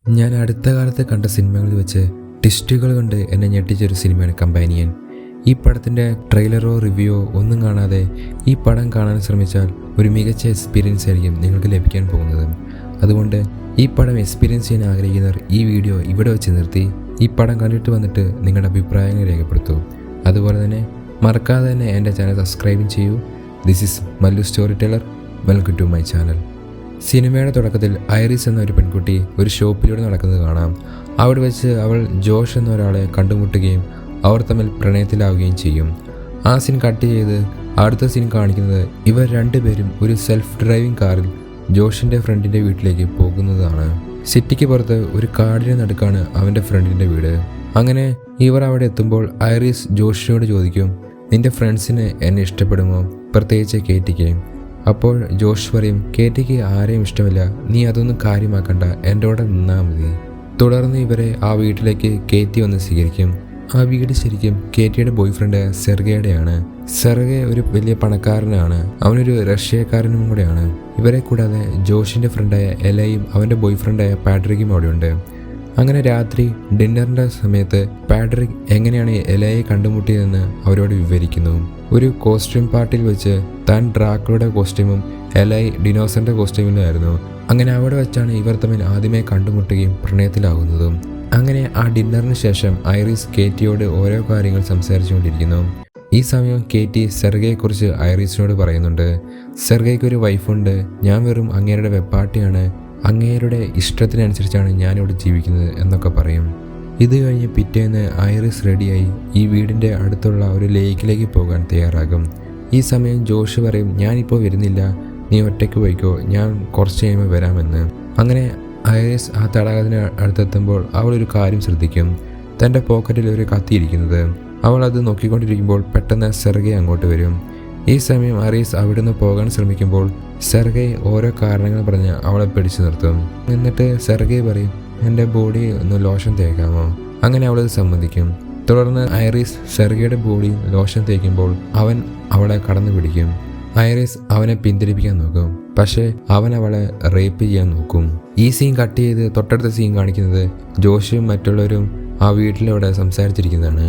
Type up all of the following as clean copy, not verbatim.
ഞാൻ അടുത്ത കാലത്ത് കണ്ട സിനിമകളിൽ വെച്ച് ട്വിസ്റ്റുകൾ കൊണ്ട് എന്നെ ഞെട്ടിച്ചൊരു സിനിമയാണ് കമ്പാനിയൻ. ഈ പടത്തിൻ്റെ ട്രെയിലറോ റിവ്യൂയോ ഒന്നും കാണാതെ ഈ പടം കാണാൻ ശ്രമിച്ചാൽ ഒരു മികച്ച എക്സ്പീരിയൻസ് ആയിരിക്കും നിങ്ങൾക്ക് ലഭിക്കാൻ പോകുന്നത്. അതുകൊണ്ട് ഈ പടം എക്സ്പീരിയൻസ് ചെയ്യാൻ ആഗ്രഹിക്കുന്നവർ ഈ വീഡിയോ ഇവിടെ വെച്ച് നിർത്തി ഈ പടം കണ്ടിട്ട് വന്നിട്ട് നിങ്ങളുടെ അഭിപ്രായങ്ങൾ രേഖപ്പെടുത്തൂ. അതുപോലെ തന്നെ മറക്കാതെ തന്നെ എൻ്റെ ചാനൽ സബ്സ്ക്രൈബും ചെയ്യൂ. This is Mallu story teller. Welcome to my channel. സിനിമയുടെ തുടക്കത്തിൽ ഐറിസ് എന്ന ഒരു പെൺകുട്ടി ഒരു ഷോപ്പിലൂടെ നടക്കുന്നത് കാണാം. അവിടെ വെച്ച് അവൾ ജോഷ് എന്ന ഒരാളെ കണ്ടുമുട്ടുകയും അവർ തമ്മിൽ പ്രണയത്തിലാവുകയും ചെയ്യും. ആ സീൻ കട്ട് ചെയ്ത് അടുത്ത സീൻ കാണിക്കുന്നത് ഇവർ രണ്ടുപേരും ഒരു സെൽഫ് ഡ്രൈവിംഗ് കാറിൽ ജോഷിൻ്റെ ഫ്രണ്ടിൻ്റെ വീട്ടിലേക്ക് പോകുന്നതാണ്. സിറ്റിക്ക് പുറത്ത് ഒരു കാടിന് നടുക്കാണ് അവൻ്റെ ഫ്രണ്ടിൻ്റെ വീട്. അങ്ങനെ ഇവർ അവിടെ എത്തുമ്പോൾ ഐറിസ് ജോഷിനോട് ചോദിക്കും, നിന്റെ ഫ്രണ്ട്സിന് എന്നെ ഇഷ്ടപ്പെടുമോ, പ്രത്യേകിച്ച് കേറ്റിക്ക്. അപ്പോൾ ജോഷ് പറയും, കേറ്റിക്ക് ആരെയും ഇഷ്ടമില്ല, നീ അതൊന്നും കാര്യമാക്കണ്ട, എൻ്റെ കൂടെ നിന്നാൽ മതി. തുടർന്ന് ഇവരെ ആ വീട്ടിലേക്ക് കേറ്റി വന്ന് സ്വീകരിക്കും. ആ വീട് ശരിക്കും കേറ്റിയുടെ ബോയ് ഫ്രണ്ട് സെർഗയുടെയാണ്. സെർഗെ ഒരു വലിയ പണക്കാരനാണ്, അവനൊരു റഷ്യക്കാരനും കൂടെയാണ്. ഇവരെ കൂടാതെ ജോഷിൻ്റെ ഫ്രണ്ടായ എലയും അവൻ്റെ ബോയ് ഫ്രണ്ടായ പാട്രിക്കും അവിടെയുണ്ട്. അങ്ങനെ രാത്രി ഡിന്നറിൻ്റെ സമയത്ത് പാട്രിക് എങ്ങനെയാണ് എലയെ കണ്ടുമുട്ടിയതെന്ന് അവരോട് വിവരിക്കുന്നു. ഒരു കോസ്റ്റ്യൂം പാർട്ടിയിൽ വെച്ച് താൻ ഡ്രാക്കുളയുടെ കോസ്റ്റ്യൂമും എലൈ ഡിനോസറിൻ്റെ കോസ്റ്റ്യൂമിലായിരുന്നു. അങ്ങനെ അവിടെ വെച്ചാണ് ഇവർ തമ്മിൽ ആദ്യമേ കണ്ടുമുട്ടുകയും പ്രണയത്തിലാകുന്നതും. അങ്ങനെ ആ ഡിന്നറിന് ശേഷം ഐറിസ് കേറ്റിയോട് ഓരോ കാര്യങ്ങൾ സംസാരിച്ചുകൊണ്ടിരിക്കുന്നു. ഈ സമയം കേറ്റി സെർഗയെക്കുറിച്ച് ഐറിസിനോട് പറയുന്നുണ്ട്. സെർഗയ്ക്ക് ഒരു വൈഫുണ്ട്, ഞാൻ വെറും അങ്ങേരുടെ വെപ്പാട്ടിയാണ്, അങ്ങേരുടെ ഇഷ്ടത്തിനനുസരിച്ചാണ് ഞാനിവിടെ ജീവിക്കുന്നത് എന്നൊക്കെ പറയും. ഇത് കഴിഞ്ഞ് പിറ്റേന്ന് ഐറിസ് റെഡിയായി ഈ വീടിൻ്റെ അടുത്തുള്ള ഒരു ലേക്കിലേക്ക് പോകാൻ തയ്യാറാകും. ഈ സമയം ജോഷ് പറയും, ഞാനിപ്പോൾ വരുന്നില്ല, നീ ഒറ്റയ്ക്ക് പോയിക്കോ, ഞാൻ കുറച്ച് കഴിയുമ്പോൾ വരാമെന്ന്. അങ്ങനെ ഐറിസ് ആ തടാകത്തിന് അടുത്തെത്തുമ്പോൾ അവൾ ഒരു കാര്യം ശ്രദ്ധിക്കും, തൻ്റെ പോക്കറ്റിൽ ഒരു കത്തിയിരിക്കുന്നത്. അവൾ അത് നോക്കിക്കൊണ്ടിരിക്കുമ്പോൾ പെട്ടെന്ന് സെർഗെ അങ്ങോട്ട് വരും. ഈ സമയം ഐറിസ് അവിടെ നിന്ന് പോകാൻ ശ്രമിക്കുമ്പോൾ സെർഗെ ഓരോ കാരണങ്ങൾ പറഞ്ഞ് അവളെ പിടിച്ചു നിർത്തും. എന്നിട്ട് സെർഗെ പറയും, എൻ്റെ ബോഡി ഒന്ന് ലോഷൻ തേക്കാമോ? അങ്ങനെ അവളത് സമ്മതിക്കും. തുടർന്ന് ഐറിസ് സെർഗയുടെ ബോഡി ലോഷൻ തേക്കുമ്പോൾ അവൻ അവളെ കടന്നു പിടിക്കും. ഐറിസ് അവനെ പിന്തിരിപ്പിക്കാൻ നോക്കും, പക്ഷേ അവൻ അവളെ റേപ്പ് ചെയ്യാൻ നോക്കും. ഈ സീൻ കട്ട് ചെയ്ത് തൊട്ടടുത്ത സീൻ കാണിക്കുന്നത് ജോഷും മറ്റുള്ളവരും ആ വീട്ടിലവിടെ സംസാരിച്ചിരിക്കുന്നതാണ്.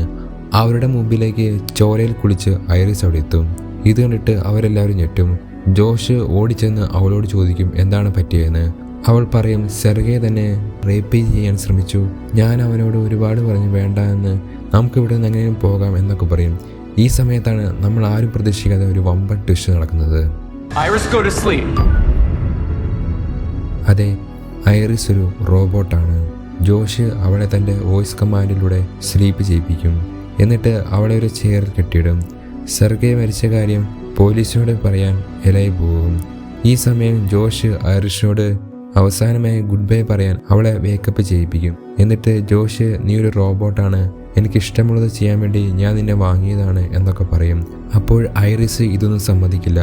അവരുടെ മുമ്പിലേക്ക് ചോരയിൽ കുളിച്ച് ഐറിസ് അവിടെ എത്തും. ഇത് കണ്ടിട്ട് അവരെല്ലാവരും ഞെട്ടും. ജോഷ് ഓടിച്ചെന്ന് അവളോട് ചോദിക്കും എന്താണ് പറ്റിയതെന്ന്. അവൾ പറയും, സെർഗെ തന്നെ റേപ്പ് ചെയ്യാൻ ശ്രമിച്ചു, ഞാൻ അവനോട് ഒരുപാട് പറഞ്ഞു വേണ്ട എന്ന്, നമുക്കിവിടെ നിന്ന് എങ്ങനെയും പോകാം എന്നൊക്കെ പറയും. ഈ സമയത്താണ് നമ്മൾ ആരും പ്രതീക്ഷിക്കാതെ ഒരു വമ്പൻ ട്വിസ്റ്റ് നടക്കുന്നത്. അതെ, ഐറിസ് ഒരു റോബോട്ടാണ്. ജോഷ് അവളെ തൻ്റെ വോയിസ് കമാൻഡിലൂടെ സ്ലീപ്പ് ചെയ്യിപ്പിക്കും. എന്നിട്ട് അവളെ ഒരു ചെയറിൽ കെട്ടിയിടും. സെർഗെ മരിച്ച കാര്യം പോലീസിനോട് പറയാൻ എലായി പോകും. ഈ സമയം ജോഷ് ഐറിഷിനോട് അവസാനമായി ഗുഡ് ബൈ പറയാൻ അവളെ വേക്കപ്പ് ചെയ്യിപ്പിക്കും. എന്നിട്ട് ജോഷ്, നീ ഒരു റോബോട്ടാണ്, എനിക്കിഷ്ടമുള്ളത് ചെയ്യാൻ വേണ്ടി ഞാൻ നിന്നെ വാങ്ങിയതാണ് എന്നൊക്കെ പറയും. അപ്പോൾ ഐറിസ് ഇതൊന്നും സമ്മതിക്കില്ല.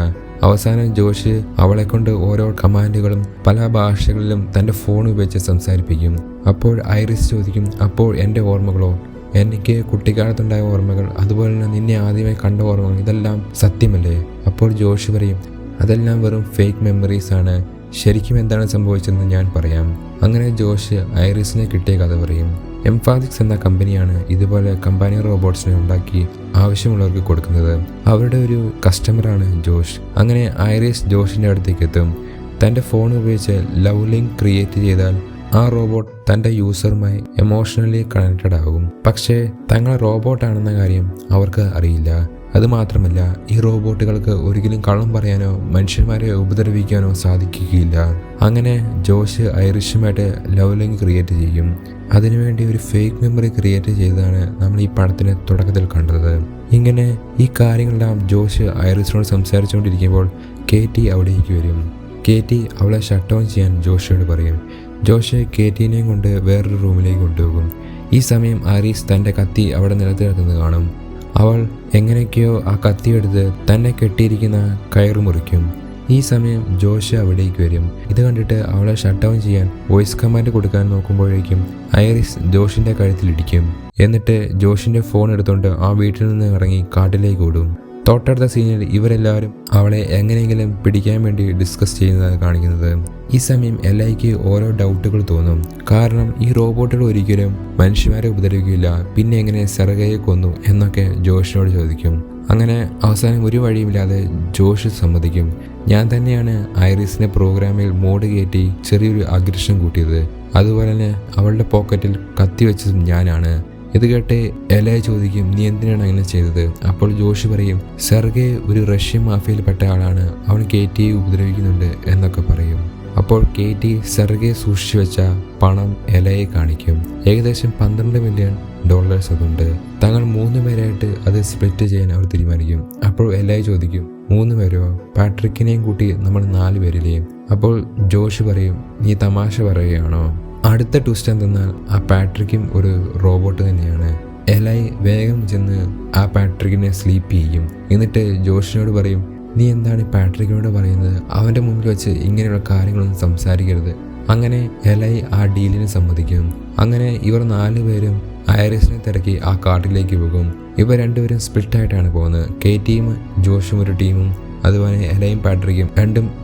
അവസാനം ജോഷ് അവളെ കൊണ്ട് ഓരോ കമാൻഡുകളും പല ഭാഷകളിലും തൻ്റെ ഫോൺ ഉപയോഗിച്ച് സംസാരിപ്പിക്കും. അപ്പോൾ ഐറിസ് ചോദിക്കും, അപ്പോൾ എൻ്റെ ഓർമ്മകളോ? എനിക്ക് കുട്ടിക്കാലത്തുണ്ടായ ഓർമ്മകൾ, അതുപോലെ തന്നെ നിന്നെ ആദ്യമായി കണ്ട ഓർമ്മകൾ, ഇതെല്ലാം സത്യമല്ലേ? അപ്പോൾ ജോഷ് പറയും, അതെല്ലാം വെറും ഫേക്ക് മെമ്മറീസ് ആണ്, ശരിക്കും എന്താണ് സംഭവിച്ചതെന്ന് ഞാൻ പറയാം. അങ്ങനെ ജോഷ് ഐറിസിനെ കിട്ടിയ കഥ പറയും. എംഫാസിക്സ് എന്ന കമ്പനിയാണ് ഇതുപോലെ കമ്പാനി റോബോട്ട്സിനെ ഉണ്ടാക്കി ആവശ്യമുള്ളവർക്ക് കൊടുക്കുന്നത്. അവരുടെ ഒരു കസ്റ്റമറാണ് ജോഷ്. അങ്ങനെ ഐറിസ് ജോഷിൻ്റെ അടുത്തേക്ക് എത്തും. തൻ്റെ ഫോൺ ഉപയോഗിച്ച് ലവ് ലിങ്ക് ക്രിയേറ്റ് ചെയ്താൽ ആ റോബോട്ട് തൻ്റെ യൂസറുമായി എമോഷണലി കണക്റ്റഡ് ആകും. പക്ഷേ തങ്ങൾ റോബോട്ടാണെന്ന കാര്യം അവർക്ക് അറിയില്ല. അതുമാത്രമല്ല, ഈ റോബോട്ടുകൾക്ക് ഒരിക്കലും കള്ളം പറയാനോ മനുഷ്യന്മാരെ ഉപദ്രവിക്കാനോ സാധിക്കുകയില്ല. അങ്ങനെ ജോഷ് ഐറിഷുമായിട്ട് ലവ് ലിങ്ക് ക്രിയേറ്റ് ചെയ്യും. അതിനുവേണ്ടി ഒരു ഫേക്ക് മെമ്മറി ക്രിയേറ്റ് ചെയ്തതാണ് നമ്മൾ ഈ പടത്തിന് തുടക്കത്തിൽ കണ്ടത്. ഇങ്ങനെ ഈ കാര്യങ്ങളെല്ലാം ജോഷ് ഐറിസിനോട് സംസാരിച്ചുകൊണ്ടിരിക്കുമ്പോൾ കേറ്റി അവിടേക്ക് വരും. കേറ്റി അവളെ ഷട്ട് ഡൗൺ ചെയ്യാൻ ജോഷിയോട് പറയും. ജോഷ് കേറ്റീനെയും കൊണ്ട് വേറൊരു റൂമിലേക്ക് കൊണ്ടുപോകും. ഈ സമയം ഐറിസ് തൻ്റെ കത്തി അവിടെ നിലത്ത് കിടക്കുന്നത് കാണും. അവൾ എങ്ങനെയൊക്കെയോ ആ കത്തിയെടുത്ത് തന്നെ കെട്ടിയിരിക്കുന്ന കയറ് മുറിക്കും. ഈ സമയം ജോഷ് അവിടേക്ക് വരും. ഇത് കണ്ടിട്ട് അവളെ ഷട്ട് ഡൗൺ ചെയ്യാൻ വോയിസ് കമാൻഡ് കൊടുക്കാൻ നോക്കുമ്പോഴേക്കും ഐറിസ് ജോഷിൻ്റെ കഴുത്തിലിടിക്കും. എന്നിട്ട് ജോഷിൻ്റെ ഫോൺ എടുത്തുകൊണ്ട് ആ വീട്ടിൽ നിന്ന് ഇറങ്ങി കാട്ടിലേക്ക് ഓടും. തൊട്ടടുത്ത സീനിൽ ഇവരെല്ലാവരും അവളെ എങ്ങനെയെങ്കിലും പിടിക്കാൻ വേണ്ടി ഡിസ്കസ് ചെയ്യുന്നതാണ് കാണിക്കുന്നത്. ഈ സമയം എലൈക്ക് ഓരോ ഡൗട്ടുകൾ തോന്നും. കാരണം ഈ റോബോട്ടുകൾ ഒരിക്കലും മനുഷ്യന്മാരെ ഉപദ്രവിക്കില്ല, പിന്നെ എങ്ങനെ സെർഗയെ കൊന്നു എന്നൊക്കെ ജോഷിനോട് ചോദിക്കും. അങ്ങനെ അവസാനം ഒരു വഴിയുമില്ലാതെ ജോഷ് സമ്മതിക്കും. ഞാൻ തന്നെയാണ് ഐറിസിനെ പ്രോഗ്രാമിൽ മോഡ് കയറ്റി ചെറിയൊരു അഗ്രഷൻ കൂട്ടിയത്, അതുപോലെ തന്നെ അവളുടെ പോക്കറ്റിൽ കത്തി വെച്ചതും ഞാനാണ്. ഇത് കേട്ട് എലൈ ചോദിക്കും, നീ എന്തിനാണ് അങ്ങനെ ചെയ്തത്? അപ്പോൾ ജോഷ് പറയും, സെർഗെ ഒരു റഷ്യൻ മാഫിയയിൽപ്പെട്ട ആളാണ്, അവൻ കേറ്റിയെ ഉപദ്രവിക്കുന്നുണ്ട് എന്നൊക്കെ പറയും. അപ്പോൾ കേറ്റി സെർഗെ സൂക്ഷിച്ചു വെച്ച പണം എലയെ കാണിക്കും. ഏകദേശം $12 മില്യൺ അതുണ്ട്. തങ്ങൾ 3 പേരായിട്ട് അത് സ്പ്ലിറ്റ് ചെയ്യാൻ അവർ തീരുമാനിക്കും. അപ്പോൾ എലൈ ചോദിക്കും, 3 പേരോ? പാട്രിക്കിനെയും കൂട്ടി നമ്മൾ 4 പേരില്ലേ? അപ്പോൾ ജോഷ് പറയും, നീ തമാശ പറയുകയാണോ? അടുത്ത ട്വിസ്റ്റ് എന്തെന്നാൽ ആ പാട്രിക്കും ഒരു റോബോട്ട് തന്നെയാണ്. എലൈ വേഗം ചെന്ന് ആ പാട്രിക്കിനെ സ്ലീപ്പ് ചെയ്യും. എന്നിട്ട് ജോഷിനോട് പറയും, നീ എന്താണ് പാട്രിക്കിനോട് പറയുന്നത്? അവൻ്റെ മുമ്പിൽ വെച്ച് ഇങ്ങനെയുള്ള കാര്യങ്ങളൊന്നും സംസാരിക്കരുത്. അങ്ങനെ എലൈ ആ ഡീലിന് സമ്മതിക്കും. അങ്ങനെ ഇവർ 4 പേരും ഐറിസിനെ തിരക്കി ആ കാട്ടിലേക്ക് പോകും. ഇവർ 2 പേരും സ്പ്ലിറ്റായിട്ടാണ് പോകുന്നത്. കേറ്റിയും ജോഷും ഒരു ടീമും, അതുപോലെ എലയും പാട്രിക്കും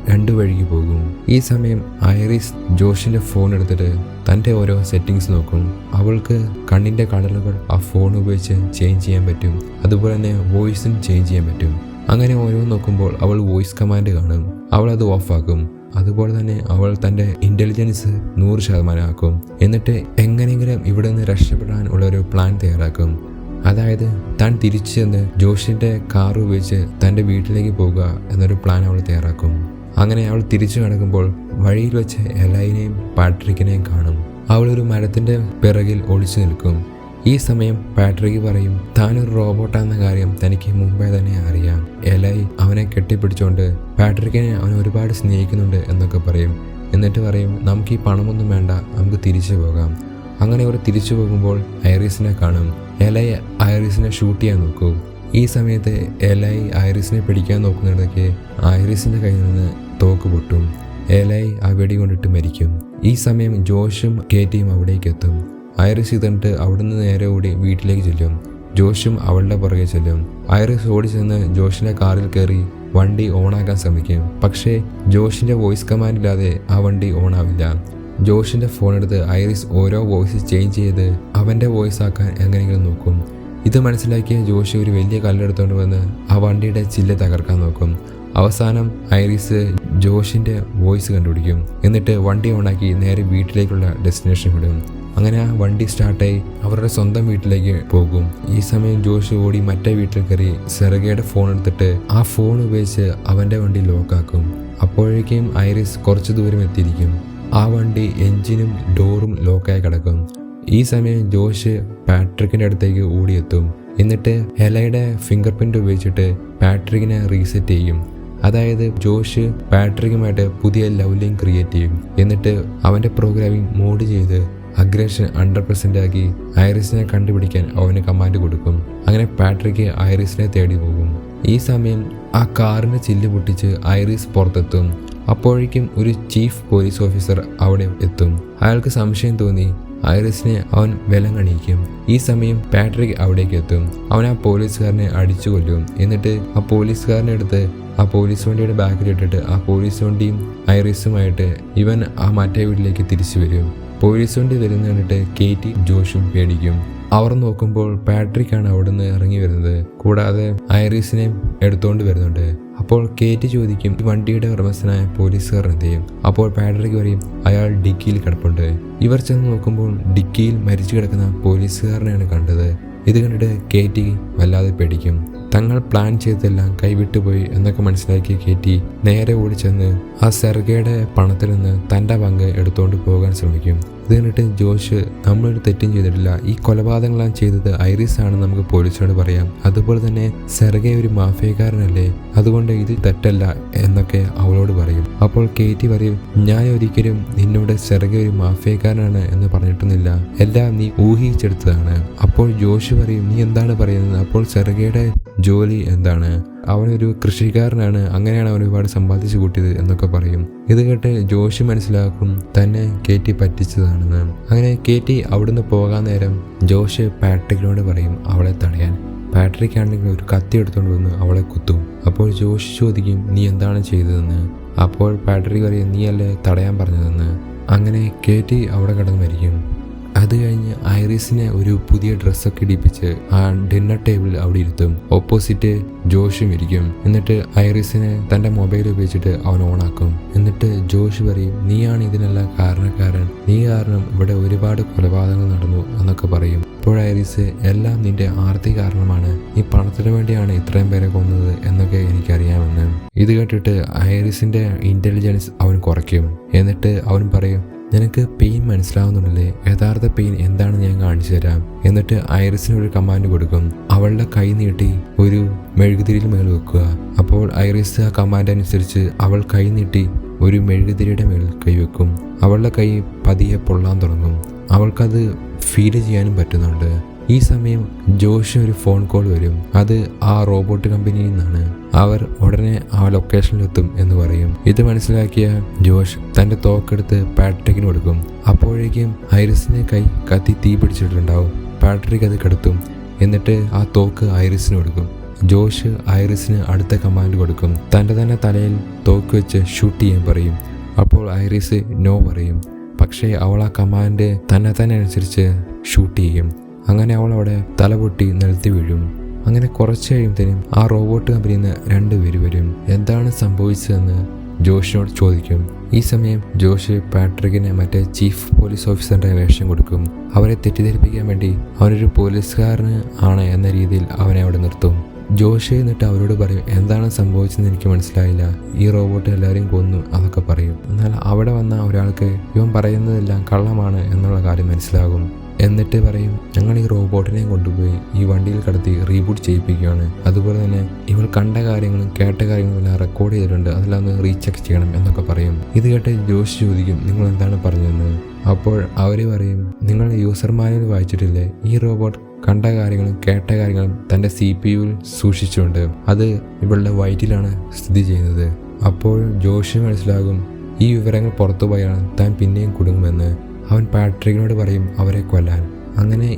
രണ്ട് വഴിക്ക് പോകും. ഈ സമയം ഐറിസ് ജോഷിന്റെ ഫോൺ എടുത്തിട്ട് തൻ്റെ ഓരോ സെറ്റിങ്സ് നോക്കും. അവൾക്ക് കണ്ണിൻ്റെ കളറുകൾ ആ ഫോൺ ഉപയോഗിച്ച് ചേഞ്ച് ചെയ്യാൻ പറ്റും, അതുപോലെ തന്നെ വോയിസും ചേഞ്ച് ചെയ്യാൻ പറ്റും. അങ്ങനെ ഓരോ നോക്കുമ്പോൾ അവൾ വോയിസ് കമാൻഡ് കാണും. അവൾ അത് ഓഫാക്കും. അതുപോലെ തന്നെ അവൾ തൻ്റെ ഇൻ്റലിജൻസ് 100% ആക്കും. എന്നിട്ട് എങ്ങനെയെങ്കിലും ഇവിടെ നിന്ന് രക്ഷപ്പെടാൻ ഉള്ളൊരു പ്ലാൻ തയ്യാറാക്കും. അതായത് താൻ തിരിച്ചു ചെന്ന് ജോഷിൻ്റെ കാർ ഉപയോഗിച്ച് തൻ്റെ വീട്ടിലേക്ക് പോകുക എന്നൊരു പ്ലാൻ അവൾ തയ്യാറാക്കും. അങ്ങനെ അവൾ തിരിച്ചു നടക്കുമ്പോൾ വഴിയിൽ വെച്ച് എലൈനെയും പാട്രിക്കിനെയും കാണും. അവൾ ഒരു മരത്തിൻ്റെ പിറകിൽ ഒളിച്ചു നിൽക്കും. ഈ സമയം പാട്രിക്ക് പറയും, താനൊരു റോബോട്ടാണെന്ന കാര്യം തനിക്ക് മുമ്പേ തന്നെ അറിയാം. എലൈ അവനെ കെട്ടിപ്പിടിച്ചുകൊണ്ട് പാട്രിക്കിനെ അവൻ ഒരുപാട് സ്നേഹിക്കുന്നുണ്ട് എന്നൊക്കെ പറയും. എന്നിട്ട് പറയും, നമുക്ക് ഈ പണമൊന്നും വേണ്ട, നമുക്ക് തിരിച്ചു പോകാം. അങ്ങനെ അവർ തിരിച്ചു പോകുമ്പോൾ ഐറിസിനെ കാണും. എലൈ ഐറിസിനെ ഷൂട്ട് ചെയ്യാൻ നോക്കും. ഈ സമയത്ത് എലൈ ഐറിസിനെ പിടിക്കാൻ നോക്കുന്നിടയ്ക്ക് ഐറിസിൻ്റെ കയ്യിൽ നിന്ന് തോക്ക് പൊട്ടും. എലൈ ആ വെടി കൊണ്ടിട്ട് മരിക്കും. ഈ സമയം ജോഷും കേറ്റിയും അവിടേക്ക് എത്തും. ഐറിസ് ഇതന്നിട്ട് അവിടുന്ന് നേരെ ഓടി വീട്ടിലേക്ക് ചെല്ലും. ജോഷും അവളുടെ പുറകെ ചെല്ലും. ഐറിസ് ഓടി ചെന്ന് ജോഷിൻ്റെ കാറിൽ കയറി വണ്ടി ഓണാക്കാൻ ശ്രമിക്കും. പക്ഷേ ജോഷിൻ്റെ വോയിസ് കമാൻഡ് ഇല്ലാതെ ആ വണ്ടി ഓണാവില്ല. ജോഷിൻ്റെ ഫോൺ എടുത്ത് ഐറിസ് ഓരോ വോയിസ് ചേഞ്ച് ചെയ്ത് അവൻ്റെ വോയിസ് ആക്കാൻ എങ്ങനെയെങ്കിലും നോക്കും. ഇത് മനസ്സിലാക്കിയ ജോഷി ഒരു വലിയ കല്ലെടുത്തുകൊണ്ട് വന്ന് ആ വണ്ടിയുടെ ചില്ല് തകർക്കാൻ നോക്കും. അവസാനം ഐറിസ് ജോഷിൻ്റെ വോയിസ് കണ്ടുപിടിക്കും. എന്നിട്ട് വണ്ടി ഓണാക്കി നേരെ വീട്ടിലേക്കുള്ള ഡെസ്റ്റിനേഷൻ വിടും. അങ്ങനെ ആ വണ്ടി സ്റ്റാർട്ടായി അവരുടെ സ്വന്തം വീട്ടിലേക്ക് പോകും. ഈ സമയം ജോഷ് ഓടി മറ്റേ വീട്ടിൽ കയറി സെർഗയുടെ ഫോൺ എടുത്തിട്ട് ആ ഫോൺ ഉപയോഗിച്ച് അവൻ്റെ വണ്ടി ലോക്കാക്കും. അപ്പോഴേക്കും ഐറിസ് കുറച്ച് ദൂരം എത്തിയിരിക്കും. ആ വണ്ടി എൻജിനും ഡോറും ലോക്കായി കിടക്കും. ഈ സമയം ജോഷ് പാട്രിക്കിൻ്റെ അടുത്തേക്ക് ഓടിയെത്തും. എന്നിട്ട് എലയുടെ ഫിംഗർ പ്രിൻ്റ് ഉപയോഗിച്ചിട്ട് പാട്രിക്കിനെ റീസെറ്റ് ചെയ്യും. അതായത് ജോഷ് പാട്രിക്കുമായിട്ട് പുതിയ ലവ് ലിങ്ക് ക്രിയേറ്റ് ചെയ്യും. എന്നിട്ട് അവൻ്റെ പ്രോഗ്രാമിംഗ് മോഡ് ചെയ്ത് അഗ്രഷൻ 100% ആക്കി ഐറിസിനെ കണ്ടുപിടിക്കാൻ അവന് കമാൻഡ് കൊടുക്കും. അങ്ങനെ പാട്രിക്ക് ഐറിസിനെ തേടി പോകും. ഈ സമയം ആ കാറിൻ്റെ ചില്ല് പൊട്ടിച്ച് ഐറിസ് പുറത്തെത്തും. അപ്പോഴേക്കും ഒരു ചീഫ് പോലീസ് ഓഫീസർ അവിടെ എത്തും. അയാൾക്ക് സംശയം തോന്നി ഐറിസിനെ അവൻ വിലങ്ങണിയിക്കും. ഈ സമയം പാട്രിക് അവിടേക്ക് എത്തും. അവൻ ആ പോലീസുകാരനെ അടിച്ചു കൊല്ലും. എന്നിട്ട് ആ പോലീസുകാരനെ എടുത്ത് ആ പോലീസ് വണ്ടിയുടെ ബാക്കിലിട്ടിട്ട് ആ പോലീസ് വണ്ടിയും ഐറിസുമായിട്ട് ഇവൻ ആ മറ്റേ വീട്ടിലേക്ക് തിരിച്ചു വരും. പോലീസ് വണ്ടി വരുന്ന കണ്ടിട്ട് കേറ്റി ജോഷും പേടിക്കും. അവർ നോക്കുമ്പോൾ പാട്രിക്കാണ് അവിടുന്ന് ഇറങ്ങി വരുന്നത്. കൂടാതെ ഐറിസിനെയും എടുത്തുകൊണ്ട് വരുന്നുണ്ട്. അപ്പോൾ കേറ്റി ചോദിക്കും, ഈ വണ്ടിയുടെ ഉടമസ്ഥനായ പോലീസുകാരൻ എന്ത് ചെയ്യും? അപ്പോൾ പാട്രിക്ക് പറയും, അയാൾ ഡിക്കിയിൽ കിടപ്പുണ്ട്. ഇവർ ചെന്ന് നോക്കുമ്പോൾ ഡിക്കിയിൽ മരിച്ചു കിടക്കുന്ന പോലീസുകാരനെയാണ് കണ്ടത്. ഇത് കണ്ടിട്ട് കേറ്റി വല്ലാതെ പേടിക്കും. തങ്ങൾ പ്ലാൻ ചെയ്തതെല്ലാം കൈവിട്ടുപോയി എന്നൊക്കെ മനസ്സിലാക്കിയ കേറ്റി നേരെ ഓടിച്ചെന്ന് ആ സെർഗയുടെ പണത്തിൽ നിന്ന് തൻ്റെ പങ്ക് എടുത്തുകൊണ്ട് പോകാൻ ശ്രമിക്കും. ഇത് കണ്ടിട്ട് ജോഷ്, നമ്മളൊരു തെറ്റും ചെയ്തിട്ടില്ല, ഈ കൊലപാതകങ്ങളെല്ലാം ചെയ്തത് ഐറിസ് ആണെന്ന് നമുക്ക് പോലീസിനോട് പറയാം. അതുപോലെ തന്നെ സെർഗെ ഒരു മാഫിയക്കാരനല്ലേ, അതുകൊണ്ട് ഇത് തെറ്റല്ല എന്നൊക്കെ അവളോട് പറയും. അപ്പോൾ കേറ്റി പറയും, ഞാൻ ഒരിക്കലും നിന്നോട് സെർഗെ ഒരു മാഫിയക്കാരനാണ് എന്ന് പറഞ്ഞിട്ടൊന്നുമില്ല, എല്ലാം നീ ഊഹിച്ചെടുത്തതാണ്. അപ്പോൾ ജോഷ് പറയും, നീ എന്താണ് പറയുന്നത്? അപ്പോൾ സെർഗയുടെ ജോലി എന്താണ്? അവനൊരു കൃഷിക്കാരനാണ്, അങ്ങനെയാണ് അവൻ ഒരുപാട് സമ്പാദിച്ചു കൂട്ടിയത് എന്നൊക്കെ പറയും. ഇത് കേട്ട് ജോഷി മനസ്സിലാക്കും തന്നെ കേറ്റി പറ്റിച്ചതാണെന്ന്. അങ്ങനെ കേറ്റി അവിടുന്ന് പോകാൻ നേരം ജോഷ് പാട്രിക്കിനോട് പറയും അവളെ തടയാൻ. പാട്രിക് ആണെങ്കിൽ ഒരു കത്തി എടുത്തുകൊണ്ട് വന്ന് അവളെ കുത്തും. അപ്പോൾ ജോഷ് ചോദിക്കും നീ എന്താണ് ചെയ്തതെന്ന്. അപ്പോൾ പാട്രിക് പറയും നീ അല്ലേ തടയാൻ പറഞ്ഞതെന്ന്. അങ്ങനെ കേറ്റി അവിടെ കിടന്ന് മരിക്കും. അത് കഴിഞ്ഞ് ഐറിസിനെ ഒരു പുതിയ ഡ്രസ്സൊക്കെ ഇടിപ്പിച്ച് ആ ഡിന്നർ ടേബിൾ അവിടെ ഇരുത്തും. ഓപ്പോസിറ്റ് ജോഷും ഇരിക്കും. എന്നിട്ട് ഐറിസിനെ തൻ്റെ മൊബൈൽ ഉപയോഗിച്ചിട്ട് അവൻ ഓണാക്കും. എന്നിട്ട് ജോഷ് പറയും നീയാണ് ഇതിനെല്ലാം കാരണക്കാരൻ, നീ കാരണം ഇവിടെ ഒരുപാട് കൊലപാതകങ്ങൾ നടന്നു എന്നൊക്കെ പറയും. അപ്പോൾ ഐറിസ് എല്ലാം നിന്റെ ആർത്തി കാരണമാണ്, നീ പണത്തിന് വേണ്ടിയാണ് ഇത്രയും പേരെ കൊന്നത് എന്നൊക്കെ എനിക്കറിയാമെന്ന്. ഇത് കേട്ടിട്ട് ഐറിസിന്റെ ഇന്റലിജൻസ് അവൻ കുറയ്ക്കും. എന്നിട്ട് അവൻ പറയും നിനക്ക് പെയിൻ മനസ്സിലാവുന്നുണ്ടല്ലേ, യഥാർത്ഥ പെയിൻ എന്താണെന്ന് ഞാൻ കാണിച്ചു തരാം. എന്നിട്ട് ഐറിസിന് ഒരു കമാൻഡ് കൊടുക്കും, അവളുടെ കൈ നീട്ടി ഒരു മെഴുകുതിരിയിൽ മേൽ വെക്കുക. അപ്പോൾ ഐറിസ് ആ കമാൻഡ് അനുസരിച്ച് അവൾ കൈ നീട്ടി ഒരു മെഴുകുതിരിയുടെ മേൽ കൈവെക്കും. അവളുടെ കൈ പതിയെ പൊള്ളാൻ തുടങ്ങും. അവൾക്കത് ഫീൽ ചെയ്യാനും പറ്റുന്നുണ്ട്. ഈ സമയം ജോഷിന് ഒരു ഫോൺ കോൾ വരും. അത് ആ റോബോട്ട് കമ്പനിയിൽ നിന്നാണ്. അവർ ഉടനെ ആ ലൊക്കേഷനിലെത്തും എന്ന് പറയും. ഇത് മനസ്സിലാക്കിയ ജോഷ് തൻ്റെ തോക്കെടുത്ത് പാട്രിക്കിന് കൊടുക്കും. അപ്പോഴേക്കും ഐറിസിന്റെ കൈ കത്തി തീ പിടിച്ചിട്ടുണ്ടാവും. പാട്രിക് അത് കെടുത്തും. എന്നിട്ട് ആ തോക്ക് ഐറിസിന് കൊടുക്കും. ജോഷ് ഐറിസിന് അടുത്ത കമാൻഡ് കൊടുക്കും. തൻ്റെ തന്നെ തലയിൽ തോക്ക് വെച്ച് ഷൂട്ട് ചെയ്യാൻ പറയും. അപ്പോൾ ഐറിസ് നോ പറയും. പക്ഷേ അവൾ ആ കമാൻഡ് തന്നെ അനുസരിച്ച് ഷൂട്ട് ചെയ്യും. അങ്ങനെ അവൾ അവിടെ തലപൊട്ടി നിലത്തി വീഴും. അങ്ങനെ കുറച്ച് കഴിയുമ്പോഴത്തേനും ആ റോബോട്ട് കമ്പനിയിൽ നിന്ന് 2 പേര് വരും. എന്താണ് സംഭവിച്ചതെന്ന് ജോഷിനോട് ചോദിക്കും. ഈ സമയം ജോഷ് പാട്രിക്കിന് മറ്റേ ചീഫ് പോലീസ് ഓഫീസറിന്റെ വേഷം കൊടുക്കും. അവരെ തെറ്റിദ്ധരിപ്പിക്കാൻ വേണ്ടി അവനൊരു പോലീസുകാരന് ആണ് എന്ന രീതിയിൽ അവനെ അവിടെ നിർത്തും. ജോഷ് എന്നിട്ട് അവരോട് പറയും എന്താണ് സംഭവിച്ചതെന്ന് എനിക്ക് മനസ്സിലായില്ല, ഈ റോബോട്ട് എല്ലാവരെയും കൊന്നു അതൊക്കെ പറയും. എന്നാൽ അവിടെ വന്ന ഒരാൾക്ക് ഇവൻ പറയുന്നതെല്ലാം കള്ളമാണ് എന്നുള്ള കാര്യം മനസ്സിലാകും. എന്നിട്ട് പറയും ഞങ്ങൾ ഈ റോബോട്ടിനെ കൊണ്ടുപോയി ഈ വണ്ടിയിൽ കടത്തി റീബൂട്ട് ചെയ്യിപ്പിക്കുകയാണ്. അതുപോലെ തന്നെ ഇവൾ കണ്ട കാര്യങ്ങളും കേട്ട കാര്യങ്ങളും എല്ലാം റെക്കോർഡ് ചെയ്തിട്ടുണ്ട്, അതെല്ലാം ഒന്ന് റീചെക്ക് ചെയ്യണം എന്നൊക്കെ പറയും. ഇത് കേട്ട് ജോഷ് ചോദിക്കും നിങ്ങൾ എന്താണ് പറഞ്ഞതെന്ന്. അപ്പോൾ അവർ പറയും നിങ്ങൾ യൂസർ മാനുവൽ വായിച്ചിട്ടില്ലേ, ഈ റോബോട്ട് കണ്ട കാര്യങ്ങളും കേട്ട കാര്യങ്ങളും തൻ്റെ CPU-ൽ സൂക്ഷിച്ചുകൊണ്ട് അത് ഇവളുടെ വയറ്റിലാണ് സ്ഥിതി ചെയ്യുന്നത്. അപ്പോൾ ജോഷ് മനസ്സിലാകും ഈ വിവരങ്ങൾ പുറത്തു പോയാണ് താൻ പിന്നെയും കുടുങ്ങുമെന്ന്. അവൻ പാട്രിക്കിനോട് പറയും അവരെ കൊല്ലാൻ. അങ്ങനെ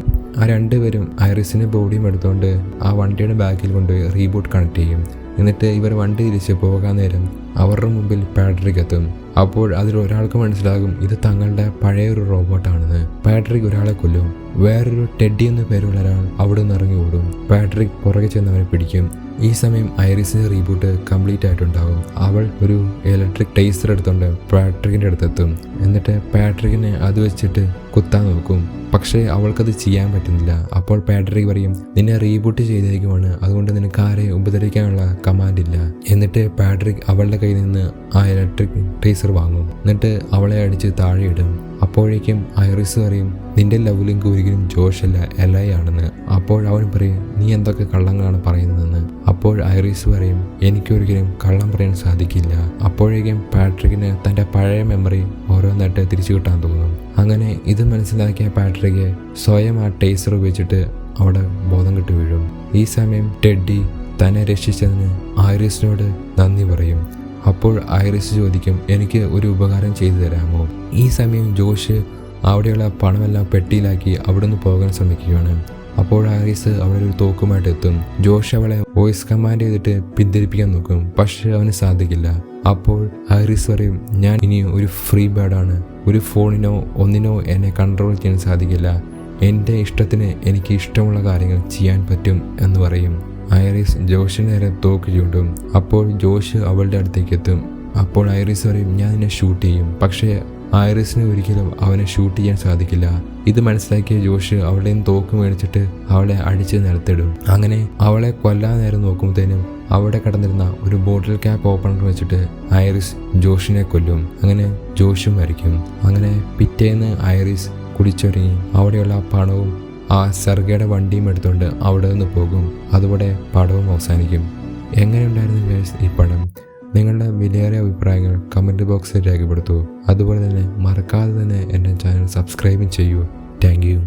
ആ 2 പേരും ഐറിസിന്റെ ബോഡിയും എടുത്തുകൊണ്ട് ആ വണ്ടിയുടെ ബാക്കിൽ കൊണ്ടുപോയി റീബൂട്ട് കണക്ട് ചെയ്യും. എന്നിട്ട് ഇവർ വണ്ടി തിരിച്ച് പോകാൻ നേരം അവരുടെ മുമ്പിൽ പാട്രിക് എത്തും. അപ്പോൾ അതിൽ ഒരാൾക്ക് മനസ്സിലാകും ഇത് തങ്ങളുടെ പഴയൊരു റോബോട്ടാണെന്ന്. പാട്രിക് ഒരാളെ കൊല്ലും. വേറൊരു ടെഡി എന്ന പേരുള്ള ഒരാൾ അവിടെ നിന്ന് ഇറങ്ങി ഓടും. പാട്രിക് പുറകെ ചെന്നവനെ പിടിക്കും. ഈ സമയം ഐറിസിന്റെ റീബൂട്ട് കംപ്ലീറ്റ് ആയിട്ടുണ്ടാകും. അവൾ ഒരു ഇലക്ട്രിക് ടേസർ എടുത്തുകൊണ്ട് പാട്രിക്കിന്റെ അടുത്തെത്തും. എന്നിട്ട് പാട്രിക്കിനെ അത് വെച്ചിട്ട് കുത്താൻ നോക്കും. പക്ഷേ അവൾക്കത് ചെയ്യാൻ പറ്റുന്നില്ല. അപ്പോൾ പാട്രിക് പറയും നിന്നെ റീബൂട്ട് ചെയ്തേക്കുമാണ്, അതുകൊണ്ട് നിനക്ക് ആരെയും ഉപദ്രവിക്കാനുള്ള കമാൻഡ് ഇല്ല. എന്നിട്ട് പാട്രിക് അവളുടെ കയ്യിൽ നിന്ന് ആ ഇലക്ട്രിക് ടേസർ വാങ്ങും. എന്നിട്ട് അവളെ അടിച്ച് താഴെ ഇടും. അപ്പോഴേക്കും ഐറിസ് പറയും നിന്റെ ലവ് ലിങ്ക് ഒരിക്കലും ജോഷ് അല്ല LI ആണെന്ന്. അപ്പോൾ അവൻ പറയും നീ എന്തൊക്കെ കള്ളങ്ങളാണ് പറയുന്നതെന്ന്. അപ്പോൾ ഐറിസ് പറയും എനിക്കൊരിക്കലും കള്ളം പറയാൻ സാധിക്കില്ല. അപ്പോഴേക്കും പാട്രിക്കിന് തൻ്റെ പഴയ മെമ്മറി ഓരോന്നായിട്ട് തിരിച്ചു കിട്ടാൻ തോന്നും. അങ്ങനെ ഇത് മനസ്സിലാക്കിയ പാട്രിക്ക് സ്വയം ആ ടേസർ ഉപയോഗിച്ചിട്ട് അവിടെ ബോധം കെട്ട് വീഴും. ഈ സമയം ടെഡി തന്നെ രക്ഷിച്ചതിന് ഐറിസിനോട് നന്ദി പറയും. അപ്പോൾ ഐറിസ് ചോദിക്കും എനിക്ക് ഒരു ഉപകാരം ചെയ്തു തരാമോ. ഈ സമയം ജോഷ് അവിടെയുള്ള പണമെല്ലാം പെട്ടിയിലാക്കി അവിടെ നിന്ന് പോകാൻ ശ്രമിക്കുകയാണ്. അപ്പോൾ ഐറിസ് അവിടെ ഒരു തോക്കുമായിട്ട് എത്തും. ജോഷ് അവളെ വോയിസ് കമാൻഡ് ചെയ്തിട്ട് പിന്തിരിപ്പിക്കാൻ നോക്കും. പക്ഷെ അവന് സാധിക്കില്ല. അപ്പോൾ ഐറിസ് പറയും ഞാൻ ഇനി ഒരു ഫ്രീ ബേർഡാണ്, ഒരു ഫോണിനോ ഒന്നിനോ എന്നെ കൺട്രോൾ ചെയ്യാൻ സാധിക്കില്ല, എൻ്റെ ഇഷ്ടത്തിന് എനിക്ക് ഇഷ്ടമുള്ള കാര്യങ്ങൾ ചെയ്യാൻ പറ്റും എന്ന് പറയും. ഐറിസ് ജോഷിന് നേരെ തോക്ക് ചൂണ്ടും. അപ്പോൾ ജോഷ് അവളുടെ അടുത്തേക്ക് എത്തും. അപ്പോൾ ഐറിസ് പറയും ഞാൻ നിന്നെ ഷൂട്ട് ചെയ്യും. പക്ഷേ ഐറിസിന് ഒരിക്കലും അവനെ ഷൂട്ട് ചെയ്യാൻ സാധിക്കില്ല. ഇത് മനസ്സിലാക്കിയ ജോഷ് അവളുടെ തോക്ക് മേടിച്ചിട്ട് അവളെ അടിച്ച് നിലത്തിടും. അങ്ങനെ അവളെ കൊല്ലാൻ നേരം നോക്കുമ്പോഴത്തേനും അവിടെ കിടന്നിരുന്ന ഒരു ബോട്ടിൽ ക്യാപ്പ് ഓപ്പണർ വെച്ചിട്ട് ഐറിസ് ജോഷിനെ കൊല്ലും. അങ്ങനെ ജോഷും മരിക്കും. അങ്ങനെ പിറ്റേന്ന് ഐറിസ് കുടിച്ചൊരുങ്ങി അവിടെയുള്ള പണവും ആ സെർഗയുടെ വണ്ടിയും എടുത്തുകൊണ്ട് അവിടെ നിന്ന് പോകും. അതോടെ പടവും അവസാനിക്കും. എങ്ങനെയുണ്ടായിരുന്നു ഈ പടം? നിങ്ങളുടെ വിലയേറിയ അഭിപ്രായങ്ങൾ കമൻറ്റ് ബോക്സിൽ രേഖപ്പെടുത്തൂ. അതുപോലെ തന്നെ മറക്കാതെ തന്നെ എൻ്റെ ചാനൽ സബ്സ്ക്രൈബും ചെയ്യൂ. Thank you.